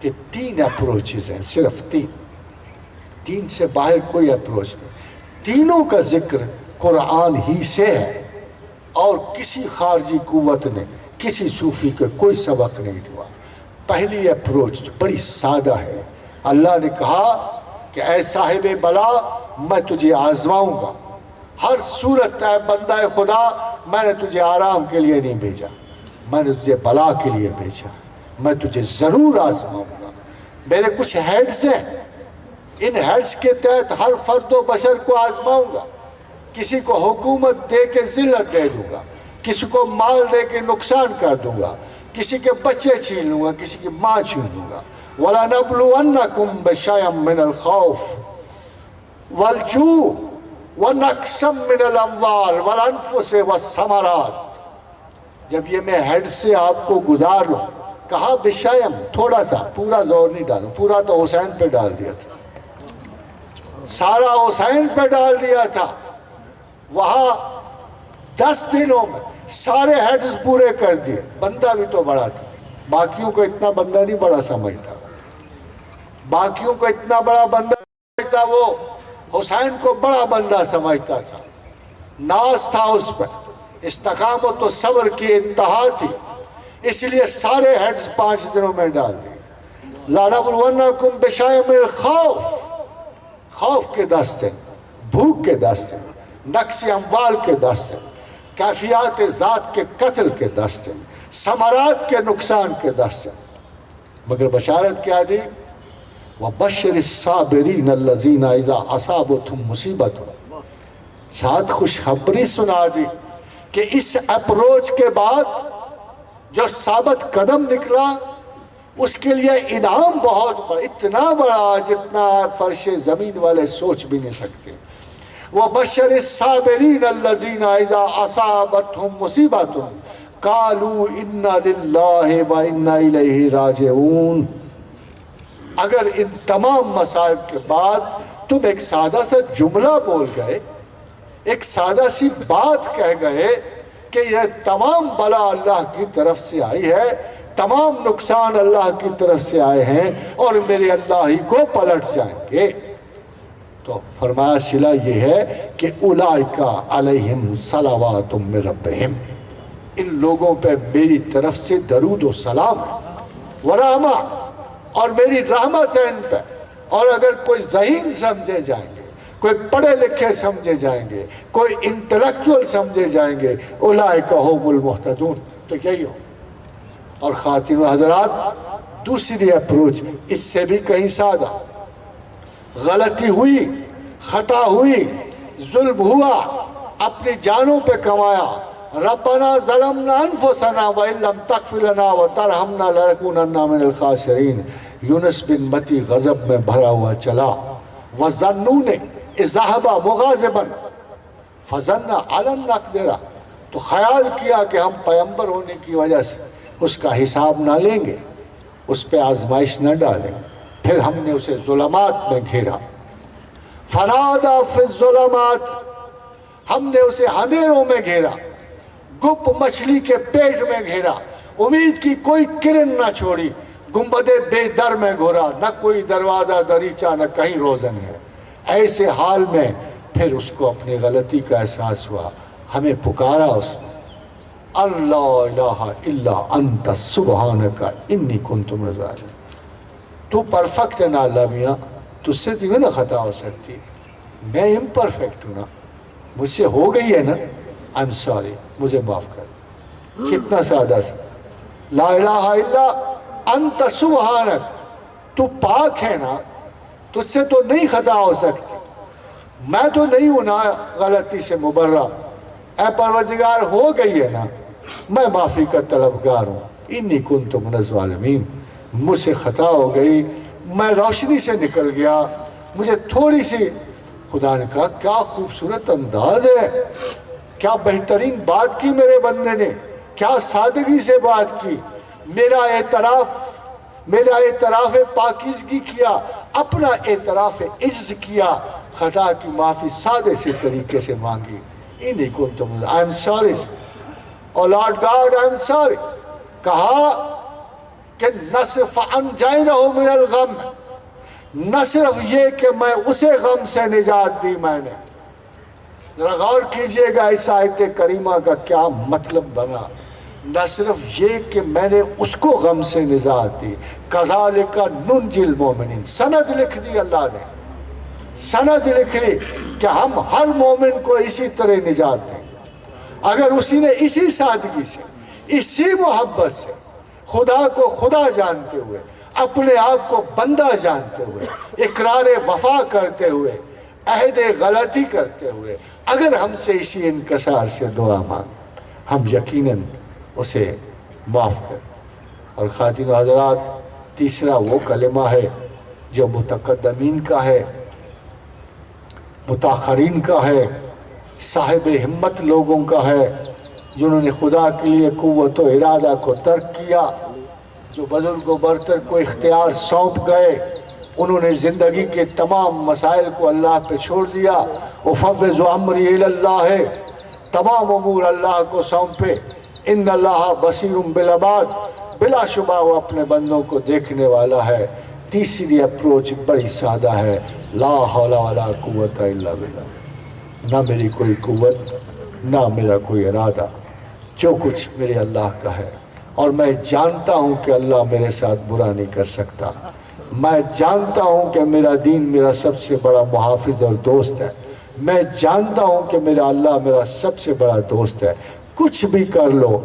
کہ 3 اپروچز ہیں، صرف 3 سے باہر کوئی اپروچ نہیں. تینوں کا ذکر قرآن ہی سے ہے، اور کسی خارجی قوت نے کسی صوفی کے کوئی سبق نہیں ہوا. پہلی اپروچ بڑی سادہ ہے. اللہ نے کہا کہ اے صاحب بلا، میں تجھے آزماؤں گا. ہر صورت اے بندہ خدا، میں نے تجھے آرام کے لیے نہیں بھیجا، میں نے تجھے بلا کے لیے بھیجا. میں تجھے ضرور آزماؤں گا. میرے کچھ ہیڈز ہیں، ان ہیڈز کے تحت ہر فرد و بشر کو آزماؤں گا. کسی کو حکومت دے کے ذلت دے دوں گا، کسی کو مال دے کے نقصان کر دوں گا، کسی کے بچے چھین لوں گا، کسی کی ماں چھین لوں گا. وَلَنَبْلُوَنَّكُمْ بِشَيْءٍ مِّنَ الْخَوْفِ وَالْجُوعِ وَنَقْصٍ مِّنَ الْأَمْوَالِ وَالْأَنفُسِ وَالثَّمَرَاتِ. جب یہ میں ہیڈ سے آپ کو گزار لوں، کہا بشیم، تھوڑا سا، پورا زور نہیں ڈالوں. پورا تو حسین پہ ڈال دیا تھا، سارا حسین پہ ڈال دیا تھا. وہاں 10 دنوں میں سارے ہیڈز پورے کر دیے. بندہ بھی تو بڑا تھا، باقیوں کو اتنا بندہ نہیں بڑا سمجھتا، باقیوں کو اتنا بڑا بندہ سمجھتا، وہ حسین کو بڑا بندہ سمجھتا تھا. ناز تھا اس پر، استقامت و صبر کی انتہا تھی، اس لیے سارے ہیڈز 5 دنوں میں ڈال دیے. لَنَبْلُوَنَّكُمْ بِشَيْءٍ مِّنَ الْخَوْفِ، خوف کے 10 دن، بھوک کے 10 دن، نقص اموال کے 10 دن، کیفیات ذات کے قتل کے 10 دن، ثمرات کے نقصان کے 10 دن. مگر بشارت کیا دی؟ وَبَشِّرِ الصَّابِرِينَ الَّذِينَ إِذَا أَصَابَتْهُمْ مُصِیبَةٌ. ساتھ خوشخبری سنا دی کہ اس اپروچ کے بعد جو ثابت قدم نکلا، اس کے لیے انعام بہت بڑا، اتنا بڑا جتنا فرش زمین والے سوچ بھی نہیں سکتے. وَبَشِّرِ الصَّابِرِينَ الَّذِينَ إِذَا أَصَابَتْهُمْ مُصِیبَةٌ قَالُوا إِنَّا لِلَّهِ وَإِنَّا إِلَيْهِ رَاجِعُونَ. اگر ان تمام مصائب کے بعد تم ایک سادہ سا جملہ بول گئے، ایک سادہ سی بات کہہ گئے کہ یہ تمام بلا اللہ کی طرف سے آئی ہے، تمام نقصان اللہ کی طرف سے آئے ہیں، اور میرے اللہ ہی کو پلٹ جائیں گے، تو فرمایا صلہ یہ ہے کہ اولئک علیہم صلوات من ربہم، ان لوگوں پہ میری طرف سے درود و سلام ہے، ورحمہ، اور میری رحمت ہے ان پہ. اور اگر کوئی ذہین سمجھے جائیں گے، کوئی پڑھے لکھے سمجھے جائیں گے، کوئی انٹلیکچول سمجھے جائیں گے، اولئک هم المہتدون، تو یہی ہو. اور خواتین و حضرات، دوسری اپروچ اس سے بھی کہیں سادہ. غلطی ہوئی، خطا ہوئی، ظلم ہوا، اپنی جانوں پہ کمایا. ربنا ظلمنا انفسنا وان لم تغفر لنا وترحمنا لنکونن من الخاسرین. یونس بن متی غضب میں بھرا ہوا چلا. وَظَنُّونِ إِذْ ذَهَبَ مُغَاضِبًا فَظَنَّ عَلَى النَّقْدِرَ، تو خیال کیا کہ ہم پیغمبر ہونے کی وجہ سے اس کا حساب نہ لیں گے، اس پہ آزمائش نہ ڈالیں گے. پھر ہم نے اسے ظلمات میں گھیرا. فَنَادَى فِي الظُّلُمَاتِ، ہم نے اسے اندھیروں میں گھیرا، گپ مچھلی کے پیٹ میں گھیرا، امید کی کوئی کرن نہ چھوڑی، گنبد بے در میں گھورا، نہ کوئی دروازہ دریچہ، نہ کہیں روزن ہے. ایسے حال میں پھر اس کو اپنی غلطی کا احساس ہوا. ہمیں پکارا اس نے، اللہ الہ الا انت سبحانک انی کنت من الظالمین. تو پرفیکٹ ہے نا اللہ میاں، تجھ سے تجھے نہ خطا ہو سکتی، میں امپرفیکٹ ہوں نا، مجھ سے ہو گئی ہے نا، I'm sorry، مجھے معاف کر دے. کتنا سادہ سا، لا الہ الا انت سبحانک، تو پاک ہے نا، تجھ سے تو نہیں خطا ہو سکتی، میں تو نہیں ہوں نا غلطی سے مبرہ، اے پروردگار ہو گئی ہے نا، میں معافی کا طلبگار ہوں. انی کنت من الظالمین، مجھ سے خطا ہو گئی، میں روشنی سے نکل گیا، مجھے تھوڑی سی. خدا نے کہا کیا خوبصورت انداز ہے، کیا بہترین بات کی میرے بندے نے، کیا سادگی سے بات کی. میرا اعتراف پاکیزگی کیا، اپنا اعتراف عجز کیا، خطا کی معافی سادے سے طریقے سے مانگی. انی کنتم I'm sorry، oh Lord God I'm sorry. کہا کہ نہ صرف انجینہ من الغم، نہ صرف یہ کہ میں اسے غم سے نجات دی میں نے. ذرا غور کیجئے گا اس آیت کریمہ کا کیا مطلب بنا. نہ صرف یہ کہ میں نے اس کو غم سے نجات دی، کذالک ننجی المومنین، سند لکھ دی اللہ نے، سند لکھ لی کہ ہم ہر مومن کو اسی طرح نجات دیں اگر اسی نے اسی سادگی سے، اسی محبت سے، خدا کو خدا جانتے ہوئے، اپنے آپ کو بندہ جانتے ہوئے، اقرار وفا کرتے ہوئے، عہد غلطی کرتے ہوئے اگر ہم سے اسی انکسار سے دعا مانگ، ہم یقیناً اسے معاف کریں. اور خواتین و حضرات، تیسرا وہ کلمہ ہے جو متقدمین کا ہے، متاخرین کا ہے، صاحب ہمت لوگوں کا ہے، جنہوں نے خدا کے لیے قوت و ارادہ کو ترک کیا، جو بزرگ و برتر کو اختیار سونپ گئے، انہوں نے زندگی کے تمام مسائل کو اللہ پہ چھوڑ دیا. وفوض امری الی اللہ ہے، تمام امور اللہ کو سونپے. ان اللہ بصیر بالعباد، بلا شبہ وہ اپنے بندوں کو دیکھنے والا ہے. تیسری اپروچ بڑی سادہ ہے، لا حول ولا قوت الا باللہ، نہ میری کوئی قوت نہ میرا کوئی ارادہ، جو کچھ میرے اللہ کا ہے. اور میں جانتا ہوں کہ اللہ میرے ساتھ برا نہیں کر سکتا. میں جانتا ہوں کہ میرا دین میرا سب سے بڑا محافظ اور دوست ہے. میں جانتا ہوں کہ میرا اللہ میرا سب سے بڑا دوست ہے. کچھ بھی کر لو،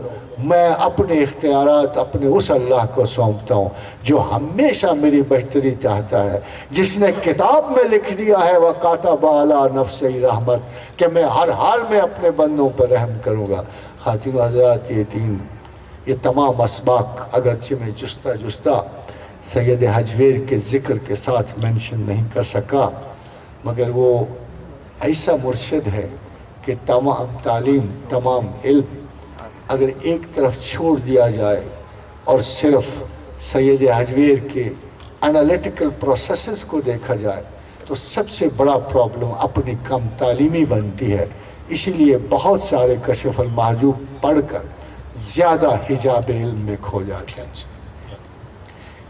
میں اپنے اختیارات اپنے اس اللہ کو سونپتا ہوں جو ہمیشہ میری بہتری چاہتا ہے، جس نے کتاب میں لکھ دیا ہے وَقَاتَبَ عَلَىٰ نَفْسِهِ رحمت، کہ میں ہر حال میں اپنے بندوں پر رحم کروں گا. خواتین و حضرات، یہ تمام اسباق اگرچہ میں جستہ سید حجویر کے ذکر کے ساتھ منشن نہیں کر سکا، مگر وہ ایسا مرشد ہے کہ تمام تعلیم، تمام علم اگر ایک طرف چھوڑ دیا جائے اور صرف سید حجویر کے انالیٹیکل پروسیسز کو دیکھا جائے تو سب سے بڑا پرابلم اپنی کم تعلیمی بنتی ہے. اسی لیے بہت سارے کشف المحجوب پڑھ کر زیادہ حجاب علم میں کھو جاتے ہیں.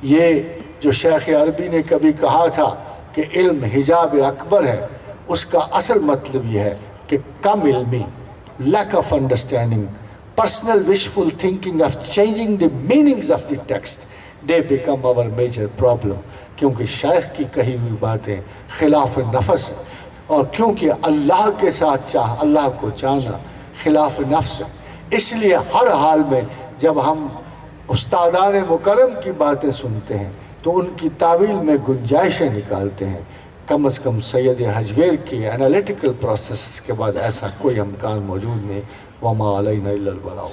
یہ جو شیخ عربی نے کبھی کہا تھا کہ علم حجاب اکبر ہے، اس کا اصل مطلب یہ ہے کہ کم علمی، lack of understanding, personal wishful thinking of changing the meanings of the text, they become our major problem. کیونکہ شیخ کی کہی ہوئی باتیں خلاف نفس ہیں، اور کیونکہ اللہ کے ساتھ اللہ کو چاہنا خلاف نفس ہے. اس لیے ہر حال میں جب ہم استادان مکرم کی باتیں سنتے ہیں تو ان کی تعویل میں گنجائشیں نکالتے ہیں. کم از کم سید حجویر کی انالیٹیکل پروسیس کے بعد ایسا کوئی امکان موجود نہیں. وما علینا الا البلاغ.